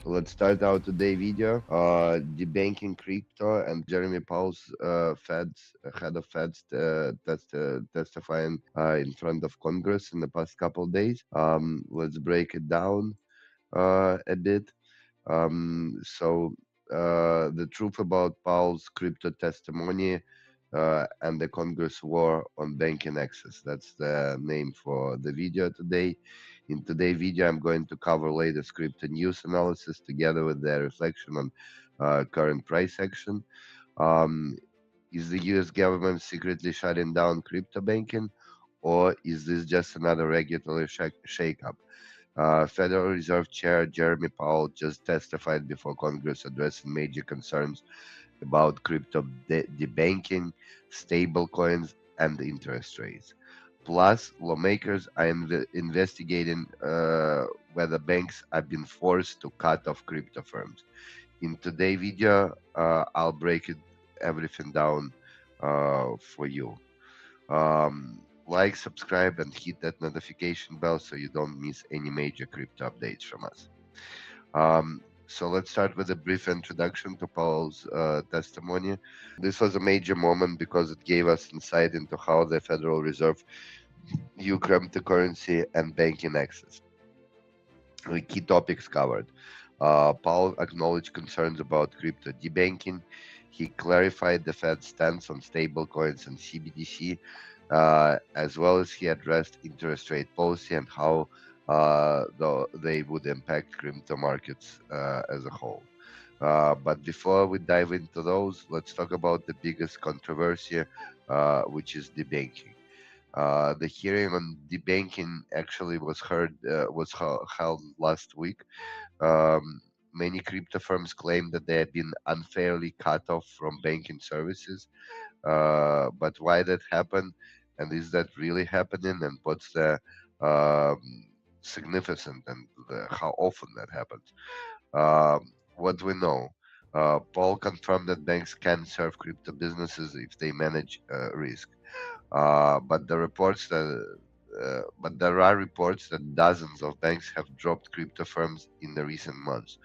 Let's start out today video. Debanking crypto and Jeremy Powell's head of Feds testifying in front of Congress in the past couple of days. Let's break it down a bit. The truth about Powell's crypto testimony and the Congress war on banking access. That's the name for the video today. In today's video, I'm going to cover latest crypto news analysis together with the reflection on current price action. Um, is the US government secretly shutting down crypto banking, or is this just another regulatory shakeup? Federal Reserve Chair Jeremy Powell just testified before Congress addressing major concerns about crypto debanking, stablecoins, and interest rates. Plus, lawmakers are investigating whether banks have been forced to cut off crypto firms. In today's video, I'll break everything down for you. Like, subscribe, and hit that notification bell so you don't miss any major crypto updates from us. So let's start with a brief introduction to Paul's testimony. This was a major moment because it gave us insight into how the Federal Reserve view cryptocurrency and banking access. The key topics covered. Paul acknowledged concerns about crypto debanking. He clarified the Fed's stance on stablecoins and CBDC, as well as he addressed interest rate policy and how they would impact crypto markets as a whole. But before we dive into those, let's talk about the biggest controversy, which is debanking. The hearing on debanking actually held last week. Many crypto firms claim that they had been unfairly cut off from banking services. But why that happened, and is that really happening, and what's the significance and how often that happens? What we know. Paul confirmed that banks can serve crypto businesses if they manage risk. But there are reports that dozens of banks have dropped crypto firms in the recent months.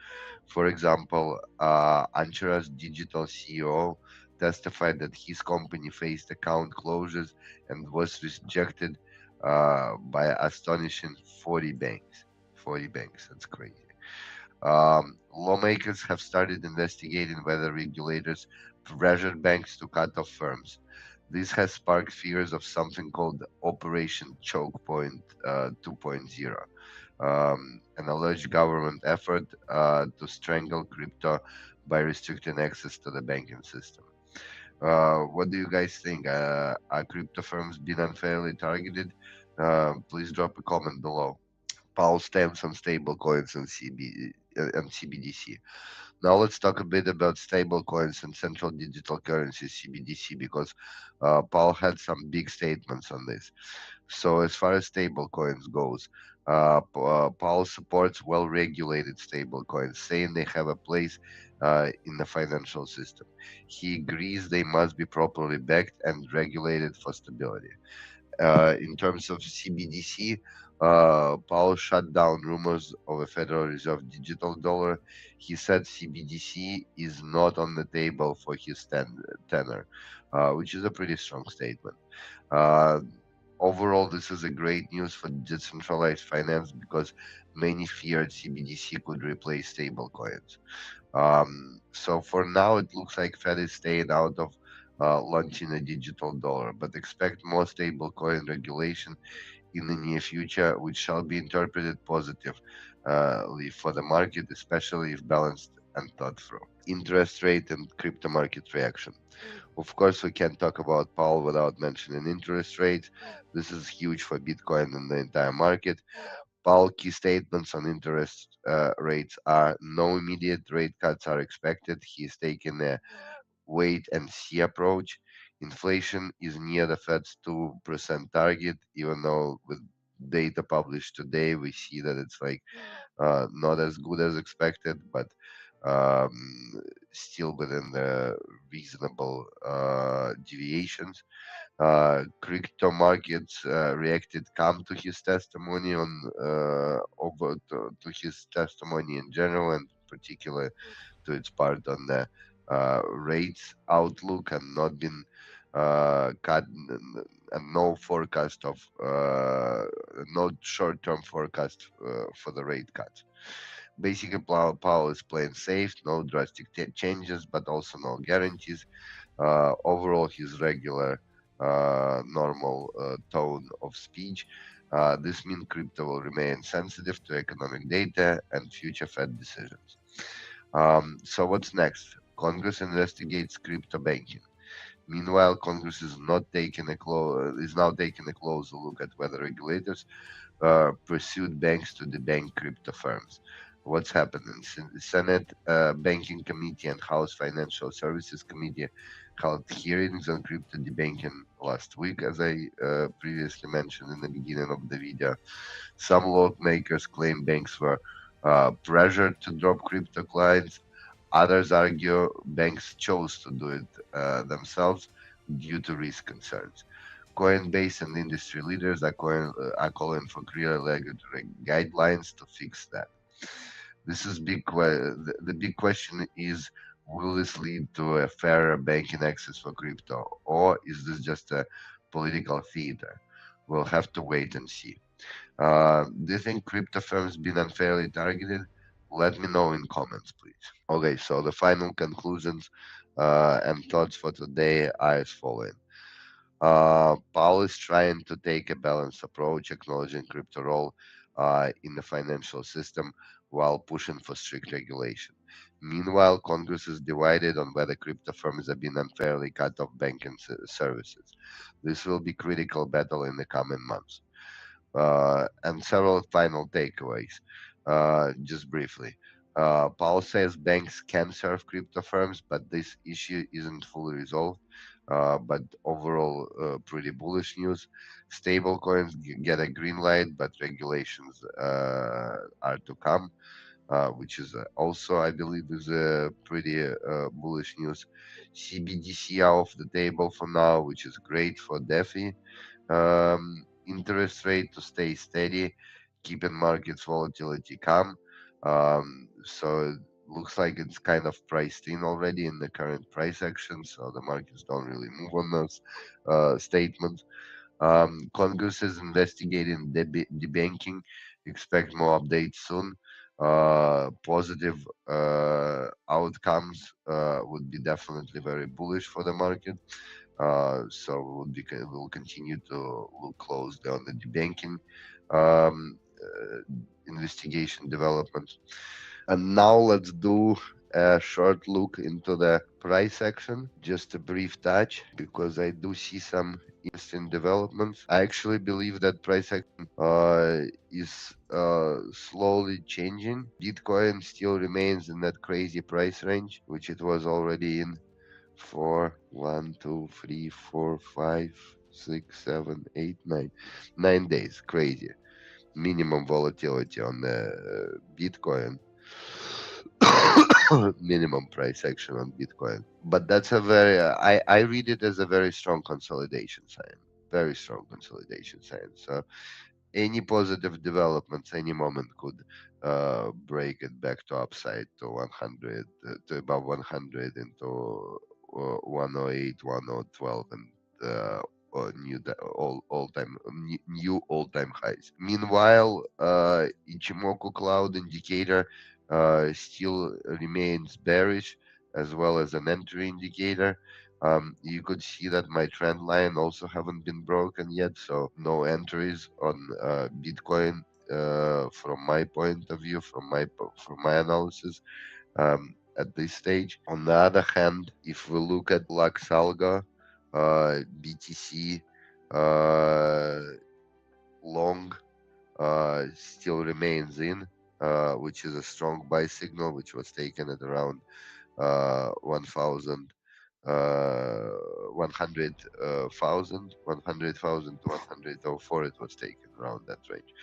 For example, Anchorage Digital CEO testified that his company faced account closures and was rejected by astonishing 40 banks. 40 banks, that's crazy. Lawmakers have started investigating whether regulators pressured banks to cut off firms. This has sparked fears of something called Operation Choke Point 2.0, an alleged government effort to strangle crypto by restricting access to the banking system. What do you guys think? Are crypto firms being unfairly targeted? Please drop a comment below. Powell stamps on stablecoins and CBDC. Now let's talk a bit about stablecoins and central digital currencies (CBDC) because Paul had some big statements on this. So as far as stablecoins goes, Paul supports well-regulated stablecoins, saying they have a place in the financial system. He agrees they must be properly backed and regulated for stability. In terms of CBDC, Powell shut down rumors of a Federal Reserve digital dollar. He said CBDC is not on the table for his tenor, which is a pretty strong statement. Uh, Overall, this is a great news for decentralized finance because many feared CBDC could replace stablecoins. So for now, it looks like Fed is staying out of launching a digital dollar, but expect more stablecoin regulation in the near future, which shall be interpreted positively for the market, especially if balanced and thought through. Interest rate and crypto market reaction. Of course, we can't talk about Powell without mentioning interest rates. This is huge for Bitcoin and the entire market. Powell key statements on interest rates are no immediate rate cuts are expected. He's taking a wait and see approach. Inflation is near the Fed's 2% target, even though with data published today, we see that it's like not as good as expected, but um, still within the reasonable deviations. Crypto markets reacted calm to his testimony on over to his testimony in general, and particular to its part on the rates outlook, and not been cut, and no forecast of no short-term forecast for the rate cut. Basically, Powell is playing safe, no drastic changes, but also no guarantees. Overall, his regular, normal tone of speech. This means crypto will remain sensitive to economic data and future Fed decisions. So what's next? Congress investigates crypto banking. Meanwhile, Congress is not taking a is now taking a closer look at whether regulators pursued banks to debank crypto firms. What's happening? Senate Banking Committee and House Financial Services Committee held hearings on crypto debanking last week, as I previously mentioned in the beginning of the video. Some lawmakers claim banks were pressured to drop crypto clients. Others argue banks chose to do it themselves due to risk concerns. Coinbase and industry leaders are calling for clear regulatory guidelines to fix that. This is the big question is, will this lead to a fairer banking access for crypto, or is this just a political theater? We'll have to wait and see. Do you think crypto firms been unfairly targeted? Let me know in comments, please. Okay, so the final conclusions and thoughts for today are as following. Powell is trying to take a balanced approach, acknowledging crypto role in the financial system while pushing for strict regulation. Meanwhile, Congress is divided on whether crypto firms have been unfairly cut off banking services. This will be critical battle in the coming months. And several final takeaways, just briefly. Powell says banks can serve crypto firms, but this issue isn't fully resolved. But overall, pretty bullish news. Stablecoins get a green light, but regulations are to come, which is also, I believe, is a pretty bullish news. CBDC are off the table for now, which is great for DeFi. Interest rate to stay steady, keeping markets volatility calm. So it looks like it's kind of priced in already in the current price action, so the markets don't really move on those statements. Congress is investigating debanking. Expect more updates soon. Positive outcomes would be definitely very bullish for the market. So we'll continue to look closely on the debanking investigation developments. And now let's do a short look into the price action. Just a brief touch, because I do see some interesting developments. I actually believe that price action is slowly changing. Bitcoin still remains in that crazy price range, which it was already in for 1, 2, 3, 4, 5, 6, 7, 8, 9, 9 days. Crazy. Minimum volatility on the Bitcoin. Minimum price action on Bitcoin. But that's a very, I read it as a very strong consolidation sign. Very strong consolidation sign. So any positive developments any moment could break it back to upside to 100, to above 100, into 108, 1012, and new all-time highs. Meanwhile, Ichimoku cloud indicator still remains bearish, as well as an entry indicator. You could see that my trend line also haven't been broken yet, so no entries on Bitcoin from my point of view, from my analysis at this stage. On the other hand, if we look at Lux Algo, BTC long still remains in, which is a strong buy signal, which was taken at around 1,000. 100,000 to 104, it was taken around that range.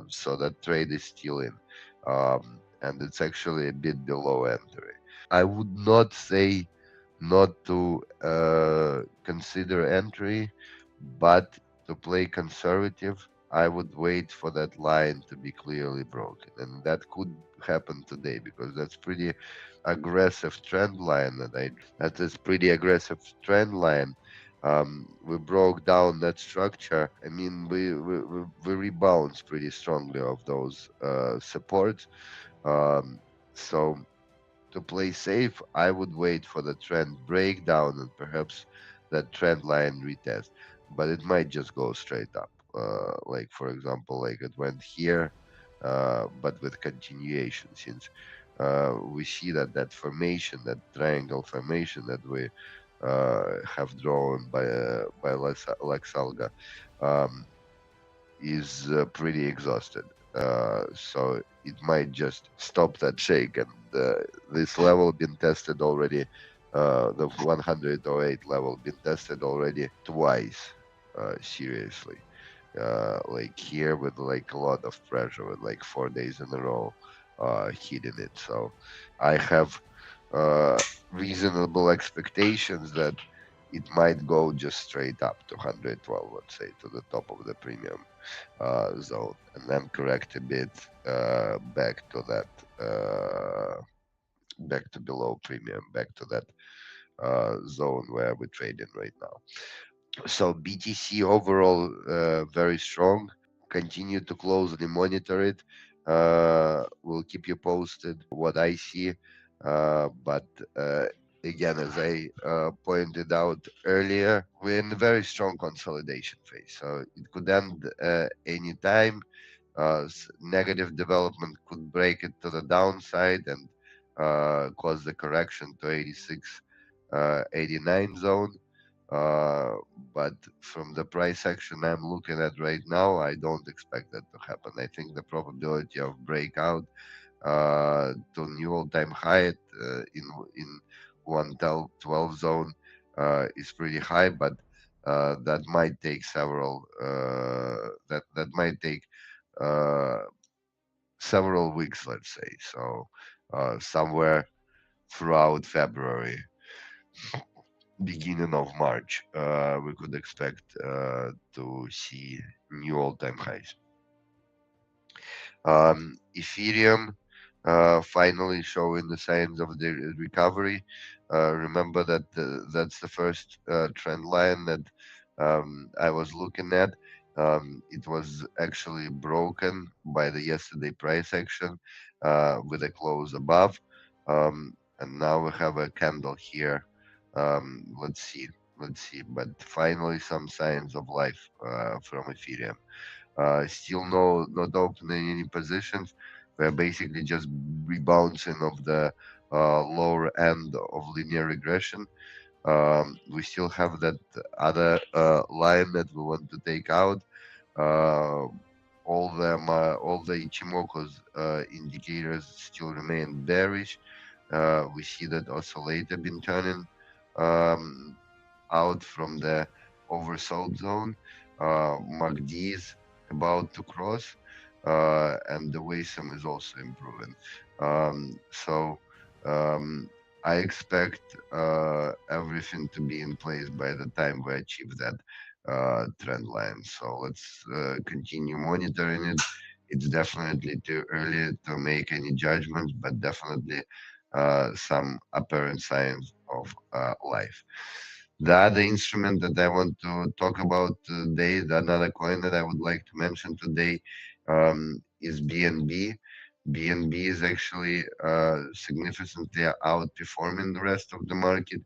So that trade is still in, and it's actually a bit below entry. I would not say not to consider entry, but to play conservative. I would wait for that line to be clearly broken, and that could happen today because that's pretty aggressive trend line that is pretty aggressive trend line. We broke down that structure. I mean, we rebounds pretty strongly of those supports. Um, so to play safe, I would wait for the trend breakdown and perhaps that trend line retest, but it might just go straight up. Like for example, like it went here, but with continuation, since we see that formation, that triangle formation that we have drawn by Lex Alga, um, is pretty exhausted. So it might just stop that shake, and this level been tested already. The 108 level been tested already twice, seriously. Like here with like a lot of pressure, with like 4 days in a row, hitting it. So I have uh, reasonable expectations that it might go just straight up to 112, let's say, to the top of the premium zone, and then correct a bit back to that, back to below premium, back to that zone where we're trading right now. So BTC overall very strong. Continue to closely monitor it. We'll keep you posted what I see. But again, as I pointed out earlier, we're in a very strong consolidation phase. So it could end any time. Negative development could break it to the downside and cause the correction to 86, 89 zone. Uh, but from the price action I'm looking at right now, I don't expect that to happen. I think the probability of breakout to new all-time high in 112 zone is pretty high, but that might take that might take uh, several weeks, let's say. So somewhere throughout February, beginning of March, we could expect to see new all-time highs. Ethereum finally showing the signs of the recovery. Remember that that's the first trend line that I was looking at. It was actually broken by the yesterday price action with a close above. And now we have a candle here. Let's see. Let's see. But finally, some signs of life from Ethereum. Still not opening any positions. We're basically just rebouncing of the lower end of linear regression. We still have that other line that we want to take out. Uh, all the Ichimoku's indicators still remain bearish. We see that oscillator been turning um, out from the oversold zone. MACD is about to cross, and the WASM is also improving. So um, I expect everything to be in place by the time we achieve that trend line. So let's continue monitoring it. It's definitely too early to make any judgments, but definitely some apparent signs of life. The other instrument that I want to talk about today, the another coin that I would like to mention today, is BNB. BNB is actually significantly outperforming the rest of the market,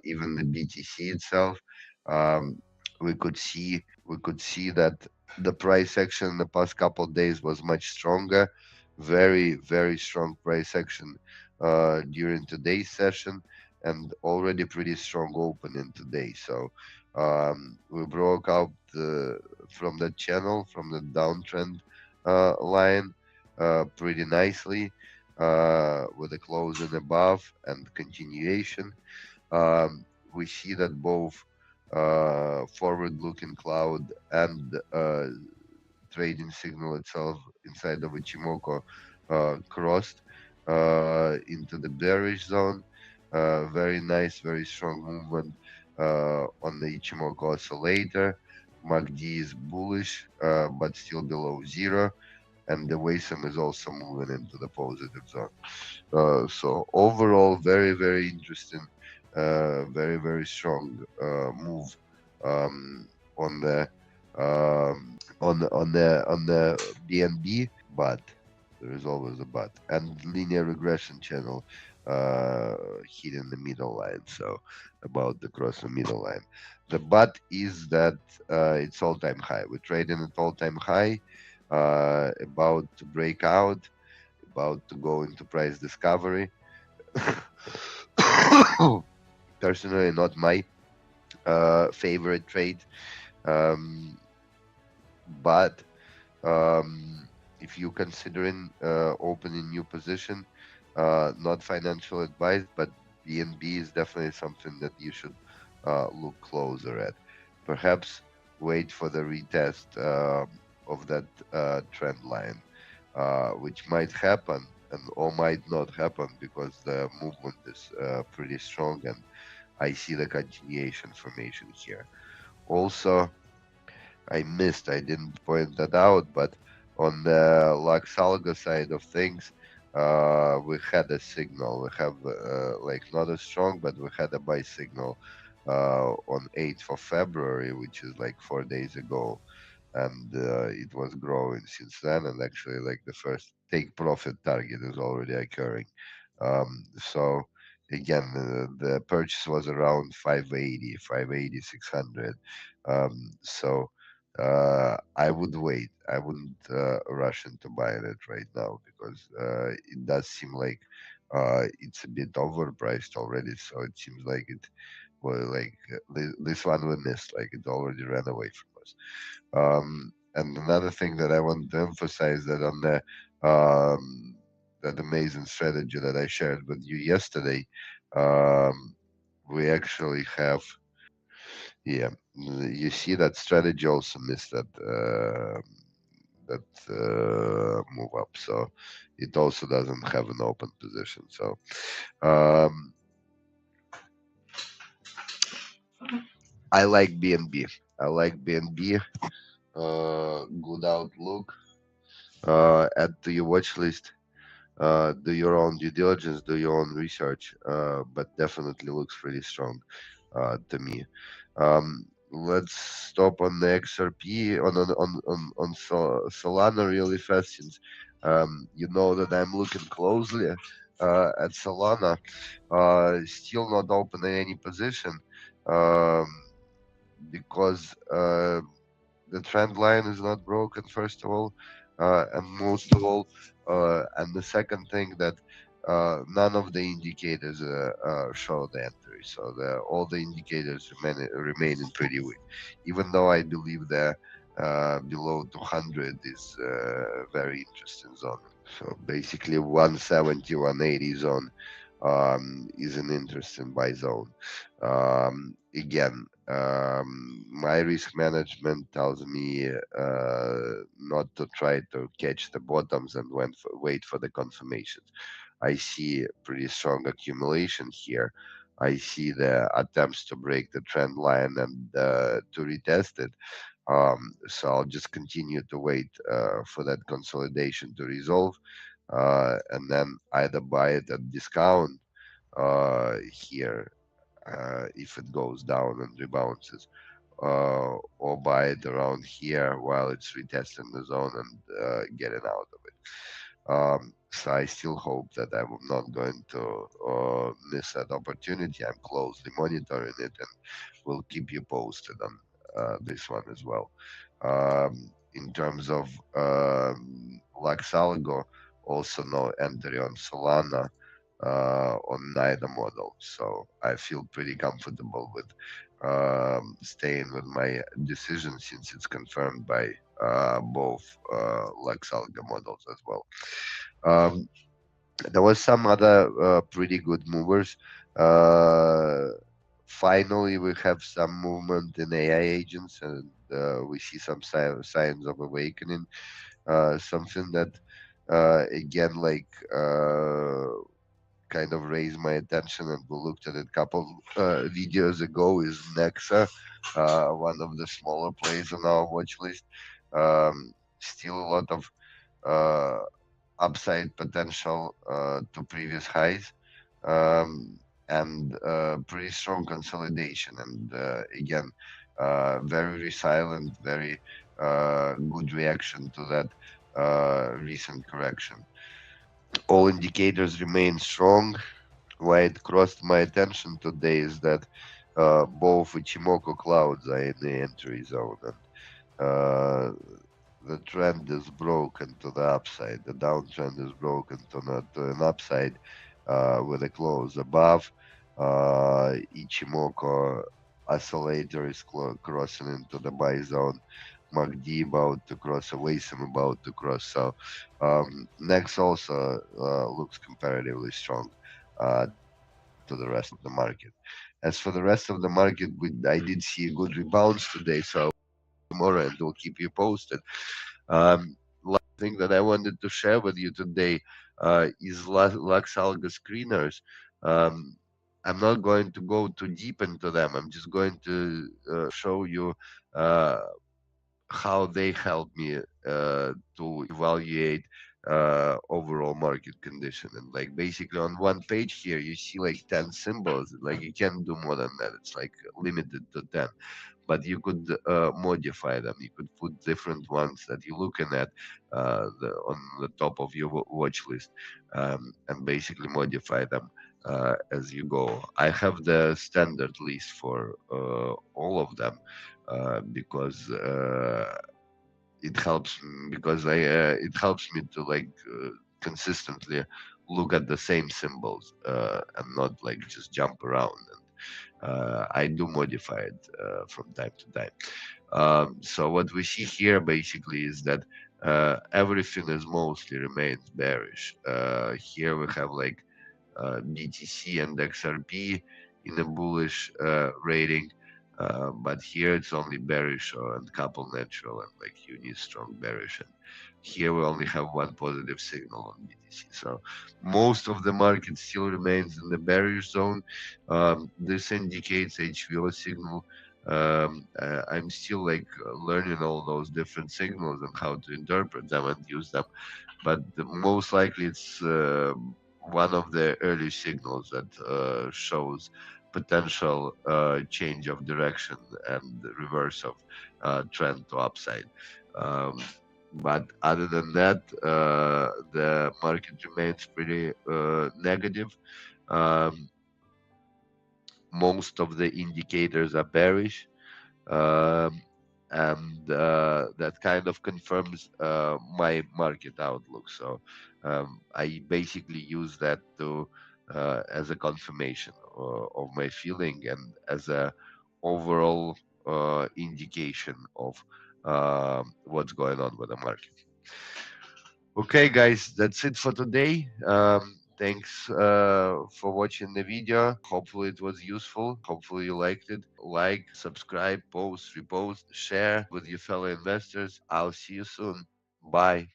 even the BTC itself. Um, we could see that the price action in the past couple of days was much stronger, very strong price action during today's session, and already pretty strong opening today. So we broke out from the channel, from the downtrend line pretty nicely with a closing above and continuation. We see that both forward-looking cloud and trading signal itself inside of Ichimoku crossed into the bearish zone. Very nice, very strong movement on the Ichimoku oscillator. MACD is bullish, but still below zero, and the WASM is also moving into the positive zone. So overall, very very interesting, very strong move um, on the on the BNB, but there is always a but, and linear regression channel hitting the middle line. So about to cross the middle line. The but is that it's all-time high. We're trading at all-time high, about to break out, about to go into price discovery. Personally, not my favorite trade, um, but if you're considering opening new position, not financial advice, but BNB is definitely something that you should look closer at. Perhaps wait for the retest of that trend line, which might happen and or might not happen because the movement is pretty strong, and I see the continuation formation here. Also, I didn't point that out, but on the Lux Algo side of things, we had a signal. We have like not as strong, but we had a buy signal on 8th of February, which is like 4 days ago, and it was growing since then. And actually, like the first take profit target is already occurring. So again, the purchase was around 580, 580, 600. So I would wait. I wouldn't rush into buying it right now because it does seem like it's a bit overpriced already. So it seems like it, well, like this one we missed. Like it already ran away from us. And another thing that I want to emphasize that on the that amazing strategy that I shared with you yesterday, um, we actually have, yeah, you see that strategy also missed that move up, so it also doesn't have an open position. So um, I like BNB. I like BNB. Good outlook. Add to your watch list. Do your own due diligence, do your own research, but definitely looks pretty strong to me. Let's stop on the XRP on Solana really fast, since you know that I'm looking closely at Solana. Still not opening any position um, because the trend line is not broken, first of all, and most of all, and the second thing that none of the indicators show the entry, so all the indicators remaining pretty weak, even though I believe the below 200 is very interesting zone. So basically 170, 180 zone is an interesting buy zone. Again, my risk management tells me not to try to catch the bottoms and wait for the confirmations. I see pretty strong accumulation here. I see the attempts to break the trend line and to retest it. So I'll just continue to wait for that consolidation to resolve, and then either buy it at discount here if it goes down and rebounds, or buy it around here while it's retesting the zone and getting out of it. So I still hope that I'm not going to miss that opportunity. I'm closely monitoring it and will keep you posted on this one as well. In terms of Algo, also no entry on Solana on neither model. So I feel pretty comfortable with staying with my decision since it's confirmed by both Algo models as well. Um, there was some other pretty good movers. Uh, Finally, we have some movement in AI agents, and we see some signs of awakening. Something that, again, like kind of raised my attention, and we looked at it a couple videos ago, is Nexa, one of the smaller plays on our watch list. Still a lot of uh, upside potential to previous highs, and pretty strong consolidation. And again, very resilient, very good reaction to that recent correction. All indicators remain strong. Why it crossed my attention today is that both Ichimoku clouds are in the entry zone, and the trend is broken to the upside. The downtrend is broken to an upside with a close above. Ichimoku oscillator is crossing into the buy zone. MACD about to cross, Awasum about to cross. So next also looks comparatively strong to the rest of the market. As for the rest of the market, I did see good rebounds today, so tomorrow, and we'll keep you posted. Last thing that I wanted to share with you today is Lux Algo screeners. Um, I'm not going to go too deep into them. I'm just going to show you uh, how they help me to evaluate overall market condition. And like basically on one page here, you see like 10 symbols. Like you can't do more than that. It's like limited to 10, but you could modify them. You could put different ones that you're looking at on the top of your watch list, and basically modify them as you go. I have the standard list for all of them because it helps me to like consistently look at the same symbols and not like just jump around. And I do modify it from time to time. So what we see here basically is that everything is mostly remains bearish. Here we have like BTC and XRP in a bullish rating. But here it's only bearish and couple natural and like uni strong bearish. And here we only have one positive signal on BTC. So most of the market still remains in the bearish zone. This indicates HVO signal. I'm still like learning all those different signals and how to interpret them and use them. But most likely it's one of the early signals that shows potential change of direction and reverse of trend to upside. Um, but other than that, the market remains pretty negative. Um, most of the indicators are bearish, um, and that kind of confirms my market outlook. So I basically use that to as a confirmation of my feeling and as a overall indication of what's going on with the market. Okay, guys, that's it for today. Thanks for watching the video. Hopefully, it was useful. Hopefully, you liked it. Like, subscribe, post, repost, share with your fellow investors. I'll see you soon. Bye.